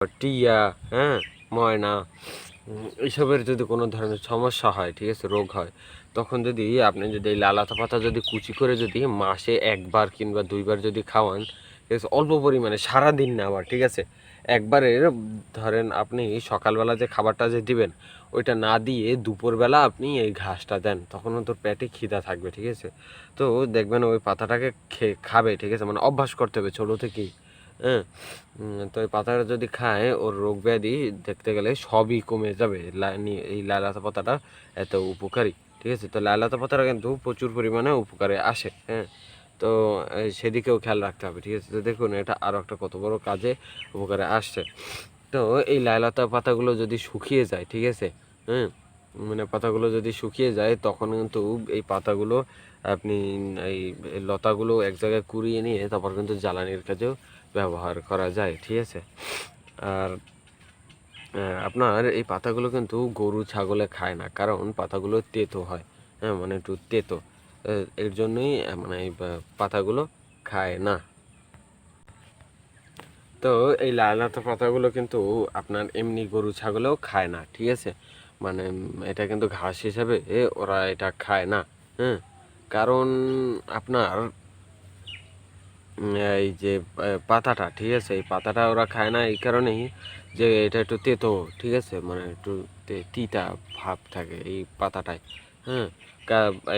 টিয়া, হ্যাঁ, ময়না, এইসবের যদি কোনো ধরনের সমস্যা হয়, ঠিক আছে, রোগ হয়, তখন যদি আপনি যদি এই লালাতা পাতা যদি কুচি করে যদি মাসে ১ বার কিংবা ২ বার যদি খাওয়ান, ঠিক আছে, অল্প পরিমাণে, সারাদিন না আবার, ঠিক আছে, একবারের ধরেন আপনি সকালবেলা যে খাবারটা যে দিবেন ওইটা না দিয়ে দুপুরবেলা আপনি এই ঘাসটা দেন, তখনও তোর পেটে খিদা থাকবে, ঠিক আছে। তো দেখবেন ওই পাতাটাকে খাবে, ঠিক আছে, মানে অভ্যাস করতে হবে ছোটো থেকেই, হ্যাঁ। তো এই পাতাটা যদি খায় ওর রোগ ব্যাধি দেখতে গেলে সবই কমে যাবে। এই লাল আতা পাতাটা এত উপকারী, ঠিক আছে। তো লাল আতা পাতাটা কিন্তু প্রচুর পরিমাণে উপকারে আসে, হ্যাঁ। তো সেদিকেও খেয়াল রাখতে হবে, ঠিক আছে। তো দেখুন এটা আরও একটা কত বড় কাজে উপকারে আসছে। তো এই লাল আতা পাতাগুলো যদি শুকিয়ে যায়, ঠিক আছে, হ্যাঁ, মানে পাতাগুলো যদি শুকিয়ে যায় তখন কিন্তু এই পাতাগুলো আপনি এই লতাগুলো এক জায়গায় কুড়িয়ে নিয়ে তারপর কিন্তু জ্বালানির কাজেও ব্যবহার করা যায়, ঠিক আছে। আর আপনার এই পাতাগুলো কিন্তু গরু ছাগলে খায় না, কারণ পাতাগুলো তেতো হয়, হ্যাঁ, মানে একটু তেতো, এর জন্যই মানে এই পাতাগুলো খায় না। তো এই লাল আতা পাতাগুলো কিন্তু আপনার এমনি গরু ছাগলেও খায় না, ঠিক আছে। মানে এটা কিন্তু ঘাস হিসাবে ওরা এটা খায় না, হ্যাঁ। কারণ আপনার এই যে পাতাটা, ঠিক আছে, এই পাতাটা ওরা খায় না এই কারণেই যে এটা একটু তেতো, ঠিক আছে, মানে একটু তিতা ভাব থাকে এই পাতাটায়, হ্যাঁ।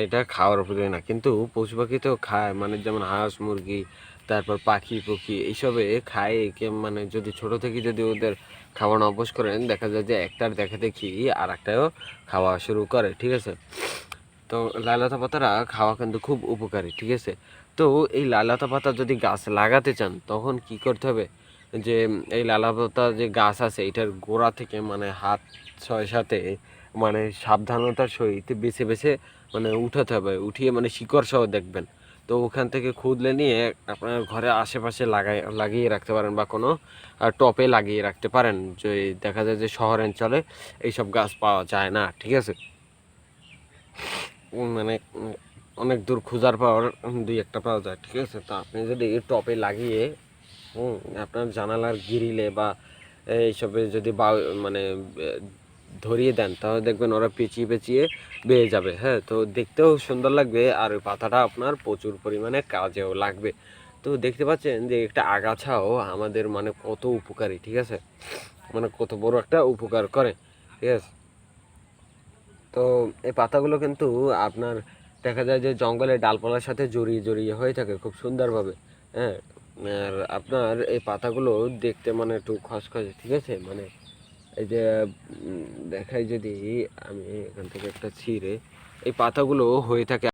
এটা খাওয়ার উপযোগী না, কিন্তু পশু পাখি তো খায়, মানে যেমন হাঁস মুরগি, তারপর পাখি পক্ষী এইসবে খায় মানে যদি ছোট থেকে যদি ওদের খাওয়ানো অভ্যাস করেন দেখা যায় যে একটার দেখা দেখি আর একটাও খাওয়া শুরু করে, ঠিক আছে। তো লাইলতা পাতাটা খাওয়া কিন্তু খুব উপকারী, ঠিক আছে। তো এই লাইলতা পাতা যদি গাছ লাগাতে চান তখন কি করতে হবে, যে এই লাইলতা যে গাছ আছে এটার গোড়া থেকে মানে হাত ৬-৭ মানে সাবধানতার সহিত বেছে বেছে মানে উঠাতে হবে, উঠিয়ে মানে শিকড় সহ দেখবেন। তো ওখান থেকে খুদলে নিয়ে আপনার ঘরে আশেপাশে লাগিয়ে রাখতে পারেন, বা কোনো টপে লাগিয়ে রাখতে পারেন, যে দেখা যায় যে শহরাঞ্চলে এইসব গাছ পাওয়া যায় না, ঠিক আছে। মানে অনেক দূর খোঁজার পর ২-১টা পাওয়া যায়, ঠিক আছে। তো আপনি যদি টবে লাগিয়ে আপনার জানালার গ্রিলে বা এইসবে যদি মানে ধরিয়ে দেন তাহলে দেখবেন ওরা পেঁচিয়ে পেঁচিয়ে বেয়ে যাবে, হ্যাঁ। তো দেখতেও সুন্দর লাগবে আর ওই পাতাটা আপনার প্রচুর পরিমাণে কাজেও লাগবে। তো দেখতে পাচ্ছেন যে একটা আগাছাও আমাদের মানে কত উপকারী, ঠিক আছে, মানে কত বড় একটা উপকার করে, ঠিক আছে। তো এই পাতাগুলো কিন্তু আপনার দেখা যায় যে জঙ্গলের ডালপালার সাথে জড়িয়ে জড়িয়ে হয়ে থাকে খুব সুন্দরভাবে, হ্যাঁ। আর আপনার এই পাতাগুলো দেখতে মানে একটু খসখসে, ঠিক আছে, মানে এই যে দেখাই যদি আমি এখান থেকে একটা ছিঁড়ে, এই পাতাগুলো হয়ে থাকে